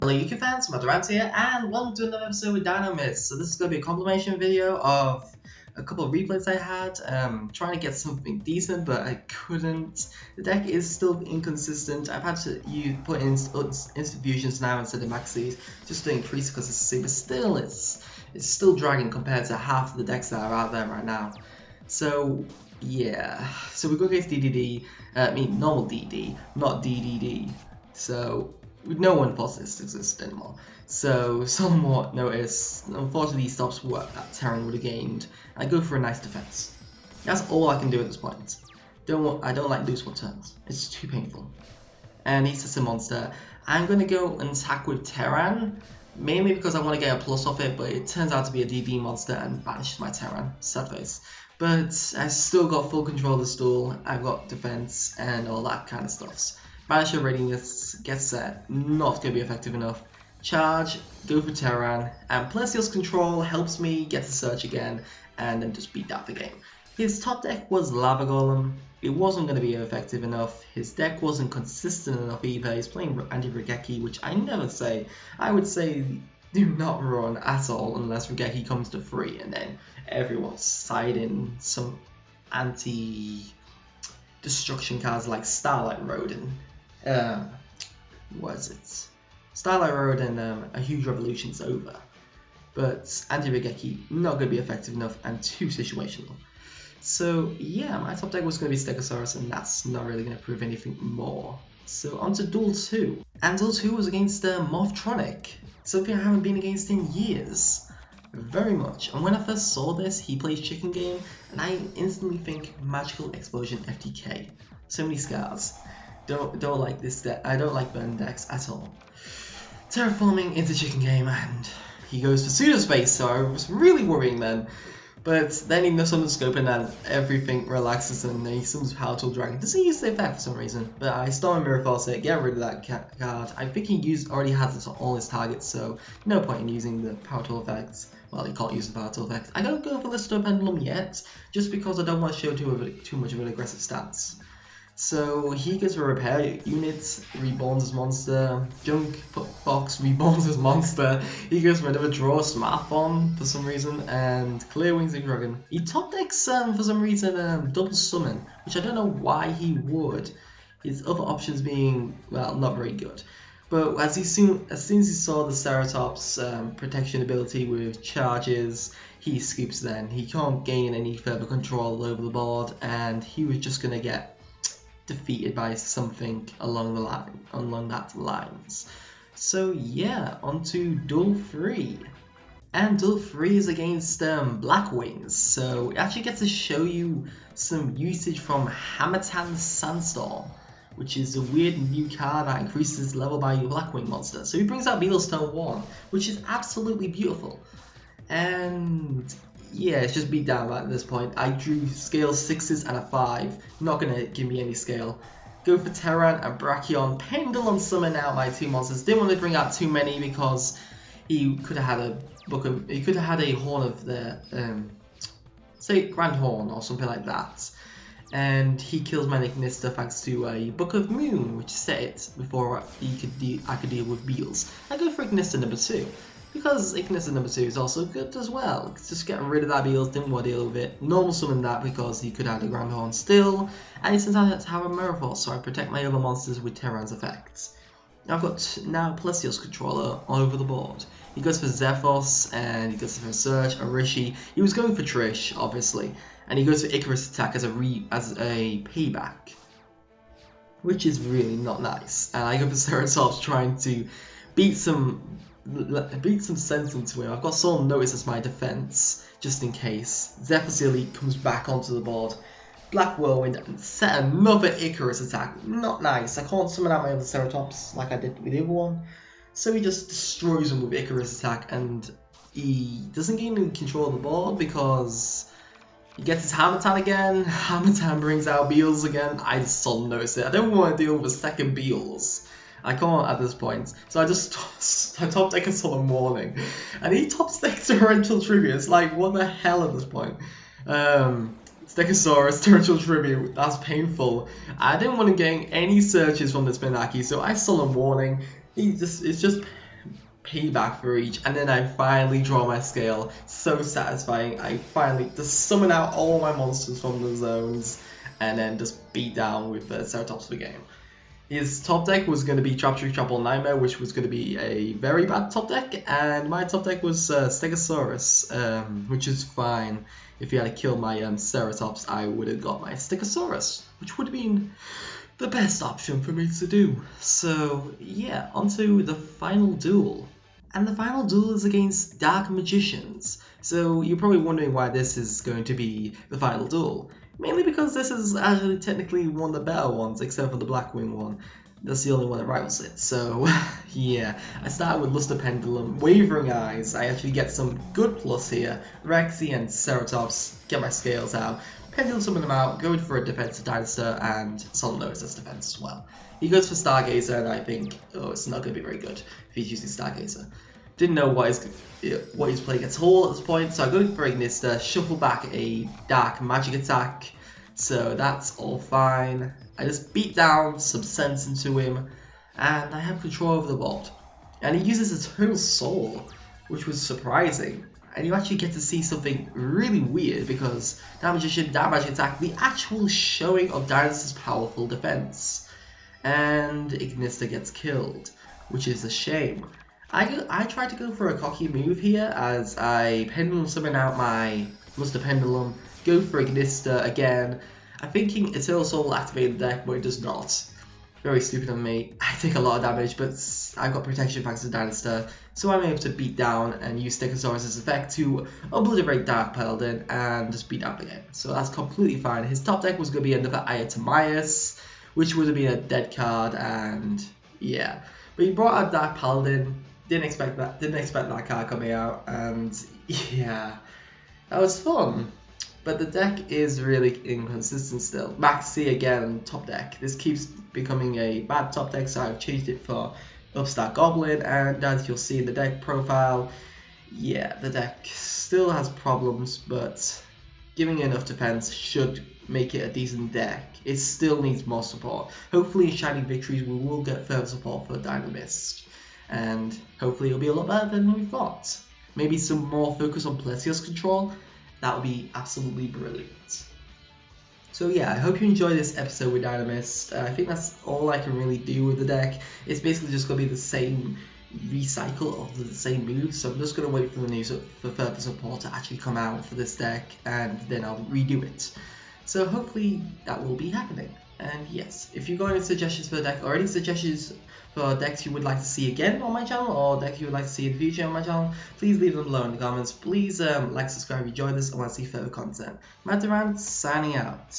Hello YouTube fans, Morphtronic here, and welcome to another episode with Dinomist. So this is going to be a compilation video of a couple of replays I had, trying to get something decent, but I couldn't. The deck is still inconsistent. I've had to put in instant fusions now instead of maxis, just to increase because it's C, but still it's still dragging compared to half of the decks that are out there right now. So yeah, so we go against DDD, normal DD, not DDD. So no one thought this existed anymore. So somewhat notice, unfortunately he stops what that Terran would have gained. I go for a nice defense. That's all I can do at this point. I don't like lose 1 turns. It's too painful. And he sets a monster. I'm gonna go and attack with Terran, mainly because I want to get a plus off it, but it turns out to be a DD monster and banishes my Terran. Sad face. But I still got full control of the stool. I've got defense and all that kind of stuff. Banisher readiness gets set, not going to be effective enough. Charge, go for Terran, and Plesios control helps me get to search again and then just beat out the game. His top deck was Lava Golem. It wasn't going to be effective enough. His deck wasn't consistent enough either. He's playing anti-Regeki, which I never say. I would say do not run at all unless Regeki comes to free, and then everyone's siding some anti-destruction cards like Starlight Rodin. What is it? Starlight Road and a huge revolution's over. But anti-Regeki not going to be effective enough and too situational. So yeah, my top deck was going to be Stegosaurus, and that's not really going to prove anything more. So on to Duel 2. And Duel 2 was against Morphtronic, something I haven't been against in years. Very much. And when I first saw this, he plays Chicken Game, and I instantly think Magical Explosion FTK. So many scars. Don't like this deck. I don't like burn decks at all. Terraforming into Chicken Game, and he goes for Pseudospace, so I was really worrying then. But then he summons Scope and then everything relaxes and he summons Power Tool Dragon. Doesn't use the effect for some reason, but I Storm Mirror Faucet, get rid of that card. I think he already has it on all his targets, so no point in using the Power Tool effects. Well, he can't use the Power Tool effects. I don't go for the Pendulum yet, just because I don't want to show too much of an aggressive stance. So he gets a repair unit, reborns his monster, junk box reborns his monster, he goes for another draw, smartphone for some reason, and clear Wings and Dragon. He top decks for some reason double summon, which I don't know why he would, his other options being, well, not very good. But as soon as he saw the Ceratops protection ability with charges, he scoops then. He can't gain any further control over the board, and he was just going to get defeated by something along that lines. So yeah, on to Duel 3. And Duel 3 is against Blackwings, so it actually gets to show you some usage from Hamatan Sandstorm, which is a weird new card that increases level by your Blackwing monster. So he brings out Beetlestone 1, which is absolutely beautiful. And yeah, it's just beat down at this point. I drew scale 6s and a 5. Not gonna give me any scale. Go for Terran and Brachion. Pendulum summon out my 2 monsters. Didn't want to bring out too many because he could have had a he could have had a horn of the say Grand Horn or something like that. And he kills my Ignista thanks to a Book of Moon, which set it before I could deal with Beetles. I go for Ignista number 2. Because Ignista number 2 is also good as well. Just getting rid of that Beetles, didn't want to deal with it. Normal summon that because he could have the Grand Horn still. And he turns out to have a Mirror Force, so I protect my other monsters with Terran's effects. I've got now Plesios controller all over the board. He goes for Zephos, and he goes for Surge, Arishi. He was going for Trish, obviously. And he goes for Icarus attack as a payback. Which is really not nice. And I go for Ceratops trying to beat some sense into him. I've got Solemn Notice as my defense, just in case. Zephyr's Elite comes back onto the board. Black Whirlwind and set another Icarus attack. Not nice. I can't summon out my other Ceratops like I did with the other one. So he just destroys him with Icarus attack, and he doesn't gain any control of the board because he gets his Hamatan again. Hamatan brings out Beetles again. I just Solemn Notice it. I don't want to deal with a second Beetles. I can't at this point, so I top deck a Solemn Warning, and he top decks Torrential Tribute. It's like, what the hell at this point? Stegosaurus, Torrential Tribute, that's painful. I didn't want to get any searches from this Benaki, so I Solemn Warning. It's just payback for each, and then I finally draw my scale. So satisfying. I finally just summon out all my monsters from the zones and then just beat down with the Ceratops for the game. His top deck was going to be Trap Tree Trap Nightmare, which was going to be a very bad top deck, and my top deck was Stegosaurus, which is fine. If he had killed my Ceratops, I would have got my Stegosaurus, which would have been the best option for me to do. So yeah, onto the final duel. And the final duel is against Dark Magicians. So you're probably wondering why this is going to be the final duel. Mainly because this is actually technically one of the better ones, except for the Blackwing one. That's the only one that rivals it. So yeah, I started with Luster Pendulum, Wavering Eyes. I actually get some good plus here. Rexy and Ceratops, get my scales out. Pendulum summon them out, going for a defensive Dinosaur, and Solid Notice as defense as well. He goes for Stargazer, and I think, oh, it's not going to be very good if he's using Stargazer. Didn't know what he's playing at all at this point, so I go for Ignista, shuffle back a Dark Magic attack, so that's all fine. I just beat down some sense into him, and I have control over the board. And he uses Eternal Soul, which was surprising. And you actually get to see something really weird because Dark Magician, Dark Magic attack, the actual showing of Dinosaur's powerful defense. And Ignista gets killed, which is a shame. I tried to go for a cocky move here as I Pendulum summon out my Luster Pendulum, go for Ignista again. I'm thinking Eternal Soul will activate the deck, but it does not. Very stupid of me. I take a lot of damage, but I've got protection thanks to Dinosaur, so I'm able to beat down and use Stegosaurus' effect to obliterate Dark Paladin and just beat up the game. So that's completely fine. His top deck was going to be another Ayatamias, which would have been a dead card, and yeah. But he brought out Dark Paladin. Didn't expect that card coming out, and yeah, that was fun. But the deck is really inconsistent still. Maxi again, top deck. This keeps becoming a bad top deck, so I've changed it for Upstart Goblin, and as you'll see in the deck profile, yeah, the deck still has problems, but giving it enough defense should make it a decent deck. It still needs more support. Hopefully in Shining Victories we will get further support for Dinomist, and hopefully it'll be a lot better than we thought. Maybe some more focus on Plesios control. That would be absolutely brilliant. So yeah, I hope you enjoyed this episode with Dinomist. I think that's all I can really do with the deck. It's basically just going to be the same recycle of the same moves, so I'm just going to wait for the news for further support to actually come out for this deck, and then I'll redo it. So hopefully that will be happening. And yes, if you've got any suggestions for the deck, or any suggestions for decks you would like to see again on my channel, or decks you would like to see in the future on my channel, please leave them below in the comments. Please like, subscribe if you enjoyed this and want to see further content. Matt Durant, signing out.